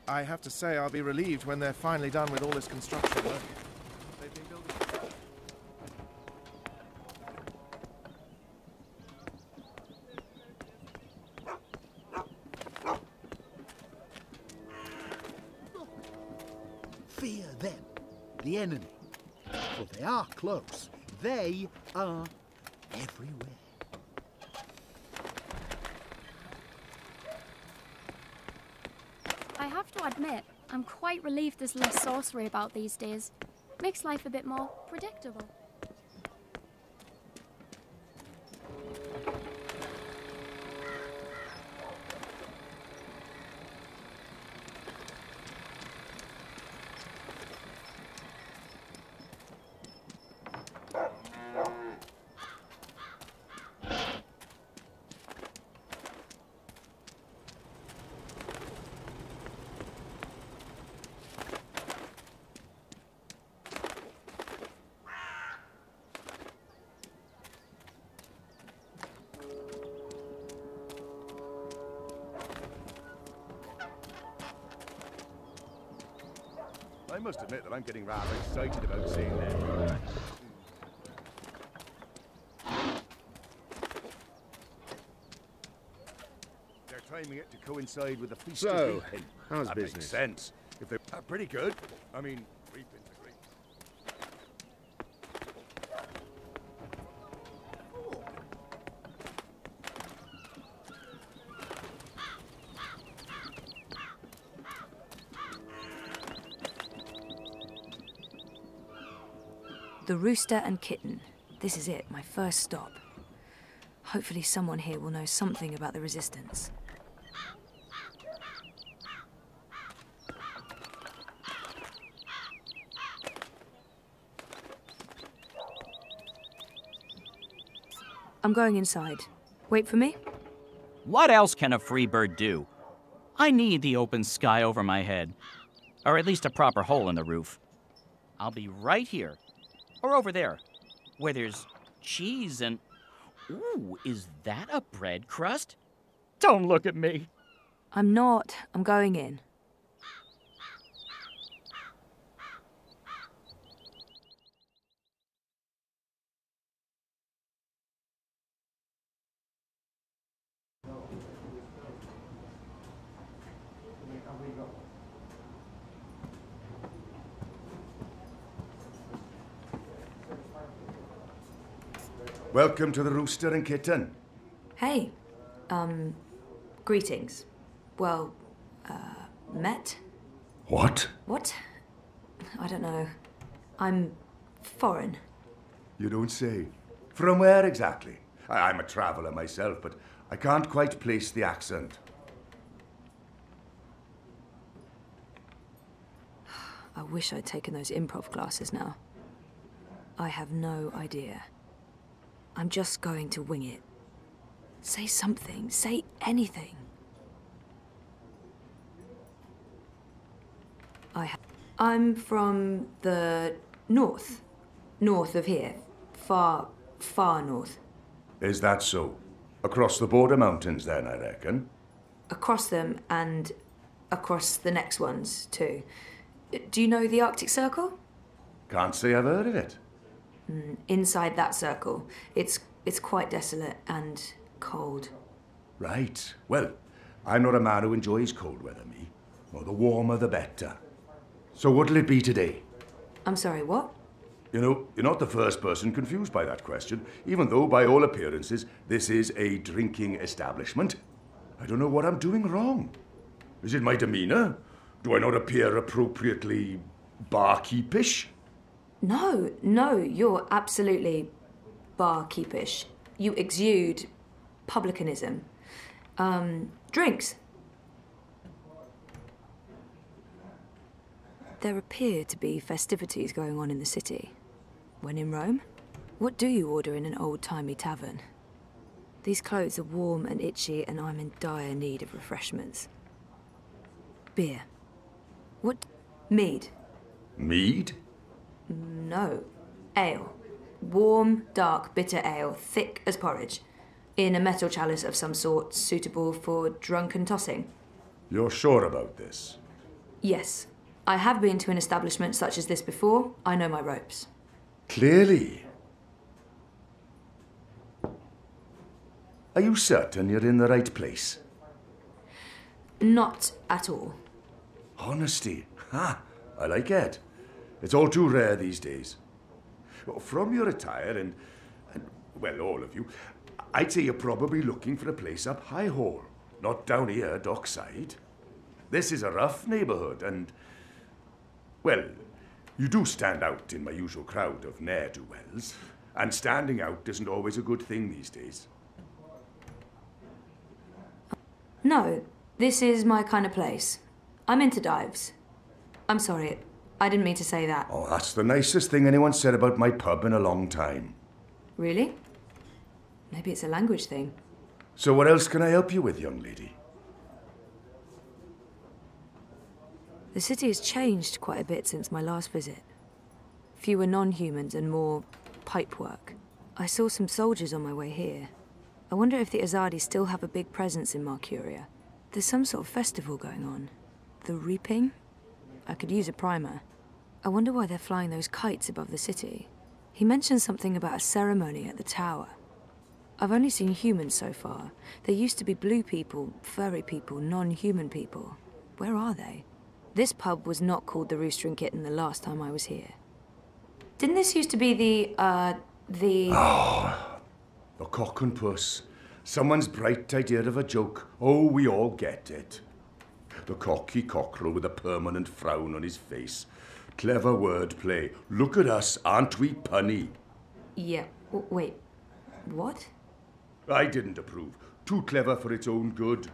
I have to say I'll be relieved when they're finally done with all this construction work. They've been building... Fear them, the enemy. For they are close. They are everywhere. I have to admit, I'm quite relieved there's less sorcery about these days. Makes life a bit more predictable. I must admit that I'm getting rather excited about seeing them. They're timing it to coincide with the feast of So, Dreamfall. how's That business? makes sense. If they're pretty good. I mean, we've been to great. The Rooster and Kitten. This is it, my first stop. Hopefully someone here will know something about the Resistance. I'm going inside. Wait for me? What else can a free bird do? I need the open sky over my head. Or at least a proper hole in the roof. I'll be right here. Or over there, where there's cheese and... Ooh, is that a bread crust? Don't look at me. I'm not. I'm going in. Welcome to the Rooster and Kitten. Hey, greetings. Well, met? What? What? I don't know. I'm foreign. You don't say. From where exactly? I'm a traveller myself, but I can't quite place the accent. I wish I'd taken those improv classes now. I have no idea. I'm just going to wing it. Say something. Say anything. I'm from the north. North of here. Far, far north. Is that so? Across the border mountains then, I reckon? Across them and across the next ones, too. Do you know the Arctic Circle? Can't say I've heard of it. Inside that circle, it's quite desolate and cold. Right. Well, I'm not a man who enjoys cold weather, me. Well, the warmer the better. So what'll it be today? I'm sorry, what? You know, you're not the first person confused by that question, even though, by all appearances, this is a drinking establishment. I don't know what I'm doing wrong. Is it my demeanour? Do I not appear appropriately barkeepish? No, you're absolutely barkeepish. You exude publicanism. Drinks. There appear to be festivities going on in the city. When in Rome, what do you order in an old-timey tavern? These clothes are warm and itchy, and I'm in dire need of refreshments. Beer. What? Mead. Mead? No. Ale. Warm, dark, bitter ale, thick as porridge. In a metal chalice of some sort, suitable for drunken tossing. You're sure about this? Yes. I have been to an establishment such as this before. I know my ropes. Clearly. Are you certain you're in the right place? Not at all. Honesty. Ha! I like it. It's all too rare these days. From your attire and, well, all of you, I'd say you're probably looking for a place up High Hall, not down here, dockside. This is a rough neighbourhood and, well, you do stand out in my usual crowd of ne'er-do-wells, and standing out isn't always a good thing these days. No, this is my kind of place. I'm into dives. I'm sorry, I didn't mean to say that. Oh, that's the nicest thing anyone said about my pub in a long time. Really? Maybe it's a language thing. So what else can I help you with, young lady? The city has changed quite a bit since my last visit. Fewer non-humans and more pipework. I saw some soldiers on my way here. I wonder if the Azadi still have a big presence in Marcuria. There's some sort of festival going on. The Reaping? I could use a primer. I wonder why they're flying those kites above the city. He mentioned something about a ceremony at the tower. I've only seen humans so far. There used to be blue people, furry people, non-human people. Where are they? This pub was not called the Rooster and Kitten the last time I was here. Didn't this used to be the The cock and puss. Someone's bright idea of a joke. Oh, we all get it. The cocky cockerel with a permanent frown on his face. Clever wordplay. Look at us, aren't we punny? Yeah, wait, what? I didn't approve. Too clever for its own good.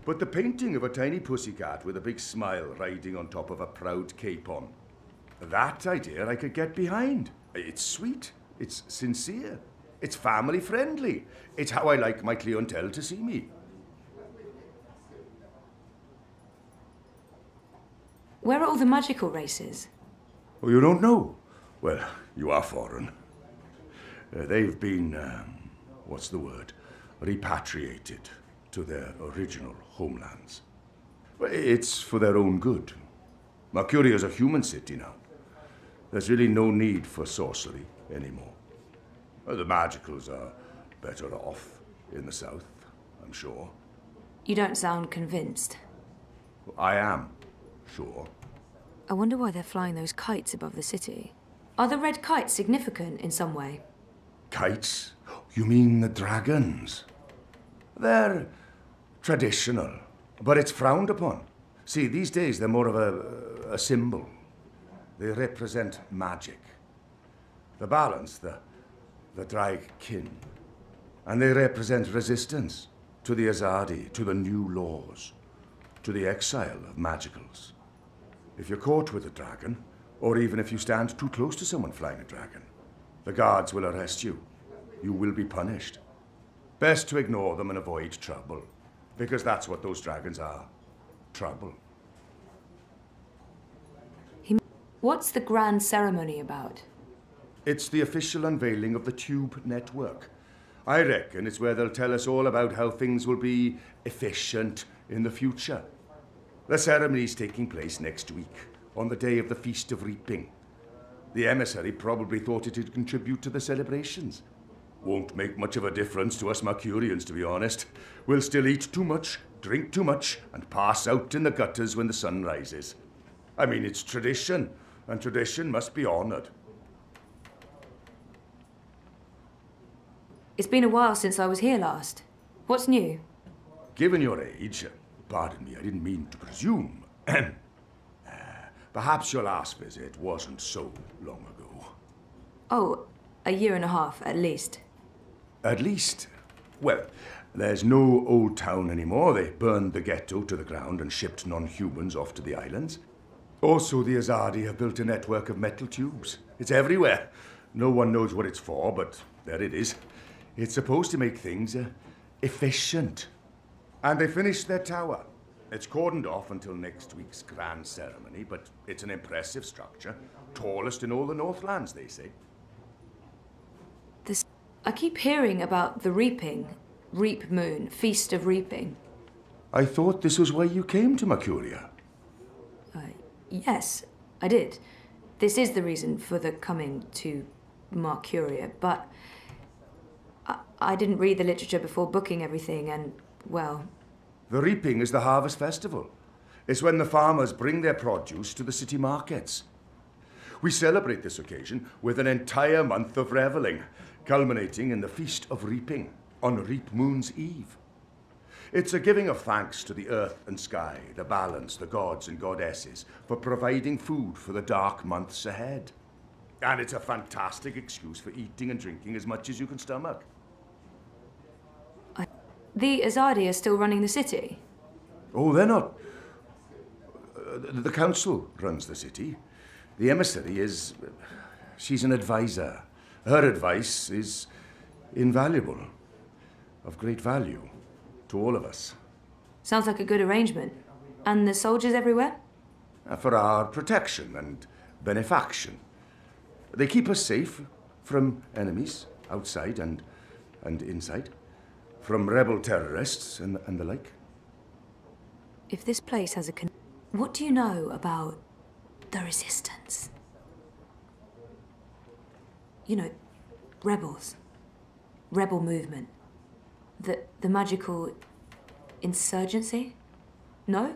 But the painting of a tiny pussycat with a big smile riding on top of a proud capon. That idea I could get behind. It's sweet. It's sincere. It's family friendly. It's how I like my clientele to see me. Where are all the magical races? Oh, you don't know? Well, you are foreign. They've been, what's the word? Repatriated to their original homelands. Well, it's for their own good. Marcuria is a human city now. There's really no need for sorcery anymore. The magicals are better off in the south, I'm sure. You don't sound convinced. I am, sure. I wonder why they're flying those kites above the city. Are the red kites significant in some way? Kites? You mean the dragons? They're traditional, but it's frowned upon. See, these days they're more of a symbol. They represent magic. The balance, the drag kin. And they represent resistance to the Azadi, to the new laws, to the exile of magicals. If you're caught with a dragon, or even if you stand too close to someone flying a dragon, the guards will arrest you. You will be punished. Best to ignore them and avoid trouble, because that's what those dragons are. Trouble. What's the grand ceremony about? It's the official unveiling of the Tube Network. I reckon it's where they'll tell us all about how things will be efficient in the future. The ceremony's taking place next week, on the day of the Feast of Reaping. The emissary probably thought it'd contribute to the celebrations. Won't make much of a difference to us Mercurians, to be honest. We'll still eat too much, drink too much, and pass out in the gutters when the sun rises. I mean, it's tradition, and tradition must be honoured. It's been a while since I was here last. What's new? Given your age, pardon me, I didn't mean to presume. Perhaps your last visit wasn't so long ago. Oh, a year and a half, at least. At least? Well, there's no old town anymore. They burned the ghetto to the ground and shipped non-humans off to the islands. Also, the Azadi have built a network of metal tubes. It's everywhere. No one knows what it's for, but there it is. It's supposed to make things efficient. And they finished their tower. It's cordoned off until next week's grand ceremony, but it's an impressive structure. Tallest in all the Northlands, they say. I keep hearing about the Reaping. Reap Moon, Feast of Reaping. I thought this was why you came to Mercuria. Yes, I did. This is the reason for the coming to Mercuria, but I didn't read the literature before booking everything, and, well... The reaping is the harvest festival. It's when the farmers bring their produce to the city markets. We celebrate this occasion with an entire month of revelling, culminating in the Feast of Reaping on Reap Moon's Eve. It's a giving of thanks to the earth and sky, the balance, the gods and goddesses, for providing food for the dark months ahead. And it's a fantastic excuse for eating and drinking as much as you can stomach. The Azadi are still running the city? Oh, they're not. The council runs the city. The emissary is... she's an advisor. Her advice is invaluable, of great value to all of us. Sounds like a good arrangement. And the soldiers everywhere? For our protection and benefaction. They keep us safe from enemies, outside and inside. From rebel terrorists and the like. If this place has a what do you know about the resistance? You know, rebels. Rebel movement. The magical insurgency? No?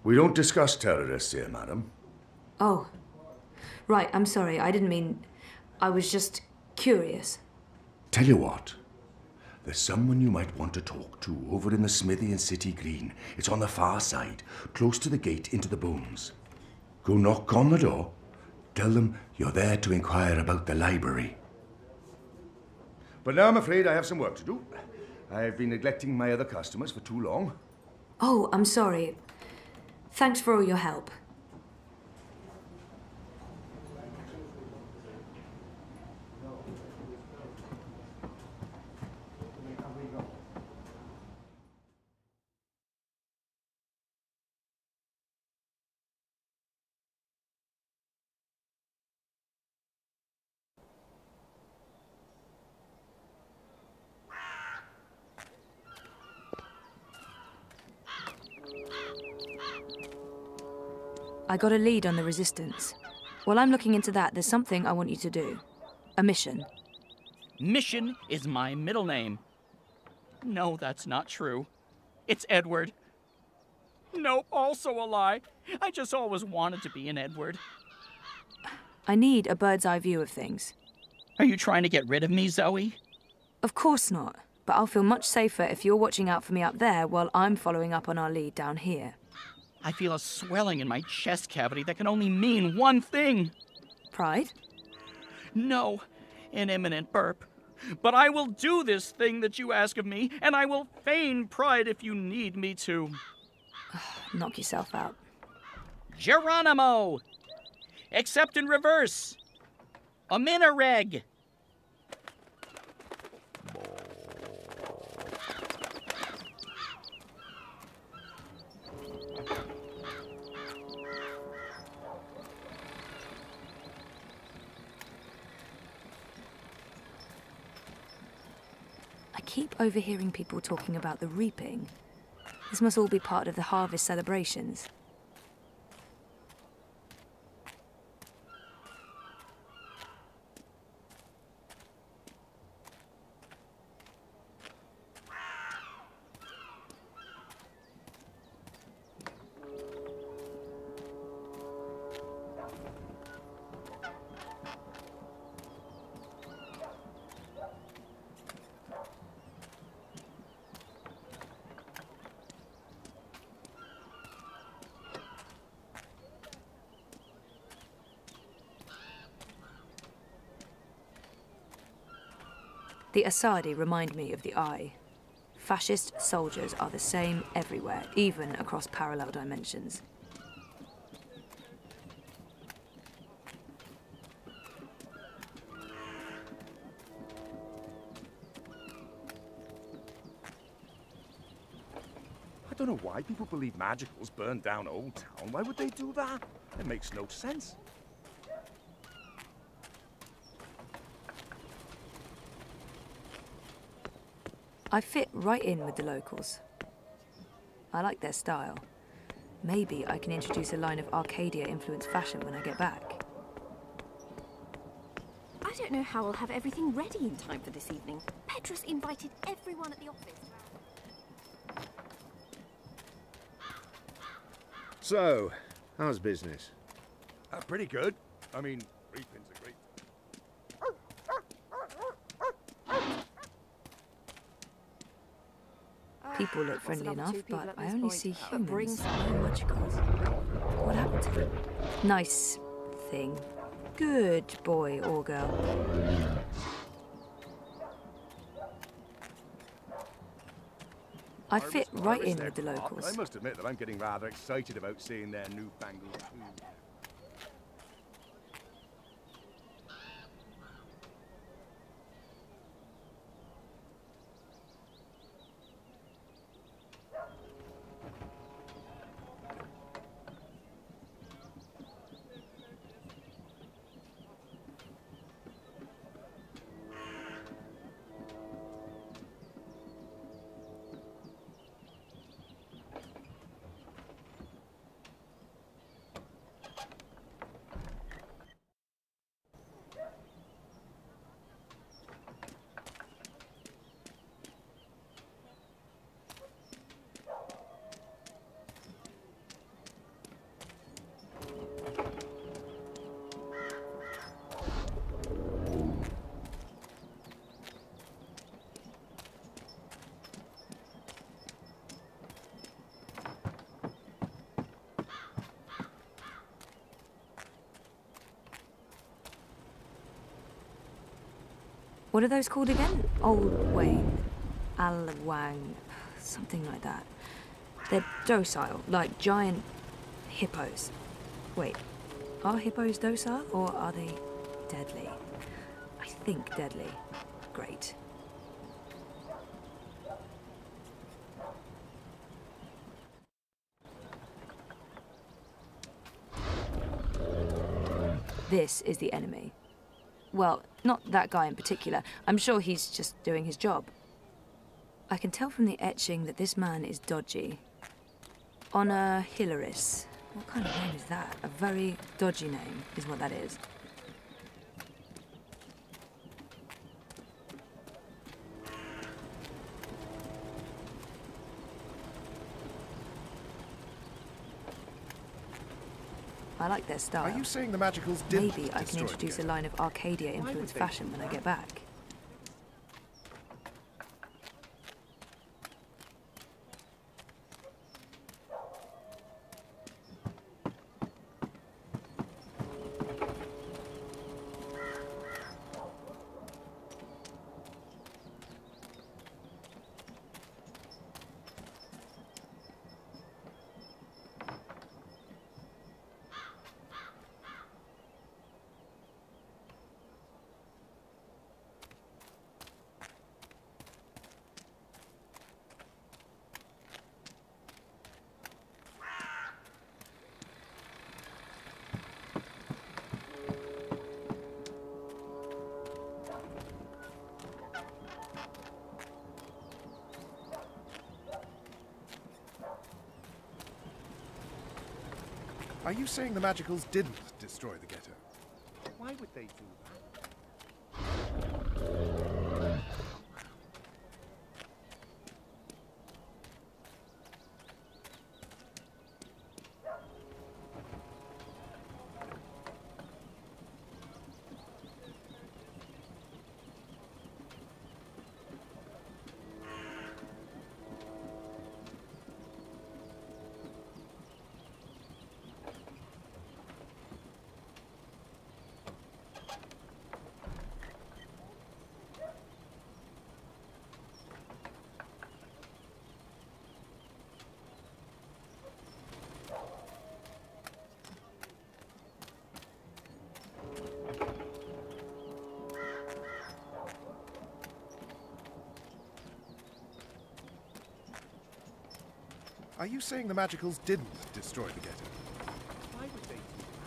We don't discuss terrorists here, madam. Oh. Right, I'm sorry. I didn't mean... I was just curious. Tell you what. There's someone you might want to talk to over in the smithy in City Green. It's on the far side, close to the gate into the booms. Go knock on the door. Tell them you're there to inquire about the library. But now I'm afraid I have some work to do. I've been neglecting my other customers for too long. Oh, I'm sorry. Thanks for all your help. I got a lead on the resistance. While I'm looking into that, there's something I want you to do. A mission. Mission is my middle name. No, that's not true. It's Edward. Nope, also a lie. I just always wanted to be an Edward. I need a bird's eye view of things. Are you trying to get rid of me, Zoe? Of course not, but I'll feel much safer if you're watching out for me up there while I'm following up on our lead down here. I feel a swelling in my chest cavity that can only mean one thing. Pride? No, an imminent burp. But I will do this thing that you ask of me, and I will feign pride if you need me to. Knock yourself out. Geronimo! Except in reverse. A minareg. I keep overhearing people talking about the reaping. This must all be part of the harvest celebrations. The Asadi remind me of the Eye. Fascist soldiers are the same everywhere, even across parallel dimensions. I don't know why people believe magicals burned down Old Town. Why would they do that? It makes no sense. I fit right in with the locals. I like their style. Maybe I can introduce a line of Arcadia-influenced fashion when I get back. I don't know how I'll have everything ready in time for this evening. Petrus invited everyone at the office. So, how's business? Pretty good. I mean, reaping's a great... People look friendly enough, but I only see humans, no some. magicals. What happened to them? Nice thing. Good boy or girl. I fit right in with the locals. I must admit that I'm getting rather excited about seeing their newfangled food. What are those called again? Old Wayne, Alwang, something like that. They're docile, like giant hippos. Wait, are hippos docile or are they deadly? I think deadly. Great. This is the enemy. Well, not that guy in particular. I'm sure he's just doing his job. I can tell from the etching that this man is dodgy. Honor Hilaris. What kind of name is that? A very dodgy name is what that is. I like their style. Are you saying the magicals didn't Maybe I can introduce a line of Arcadia-influenced fashion when I get back. Are you saying the magicals didn't destroy the ghetto? Why would they do that? Are you saying the magicals didn't destroy the ghetto? Why would they do that?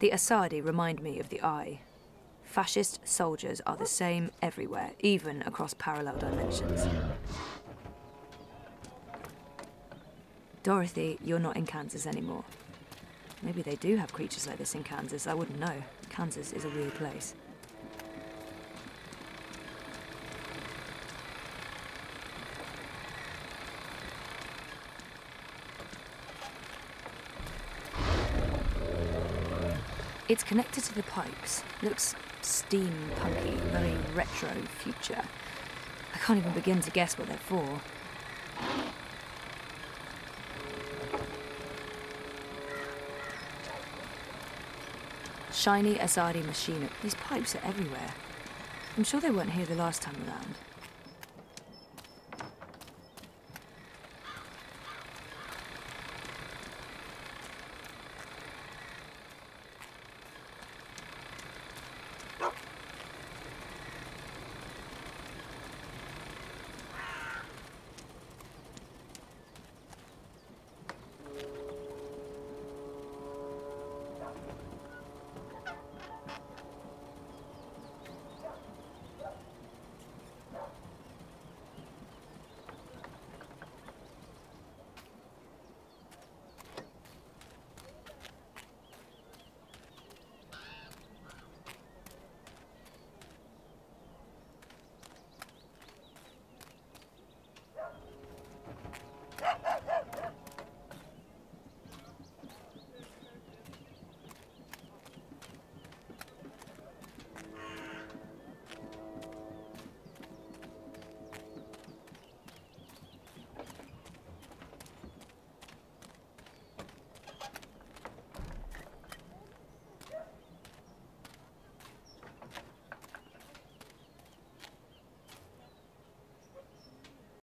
The Asadi remind me of the Eye. Fascist soldiers are the same everywhere, even across parallel dimensions. Dorothy, you're not in Kansas anymore. Maybe they do have creatures like this in Kansas, I wouldn't know. Kansas is a weird place. It's connected to the pipes. Looks steampunky, very retro future. I can't even begin to guess what they're for. Shiny Asadi machinery. These pipes are everywhere. I'm sure they weren't here the last time around.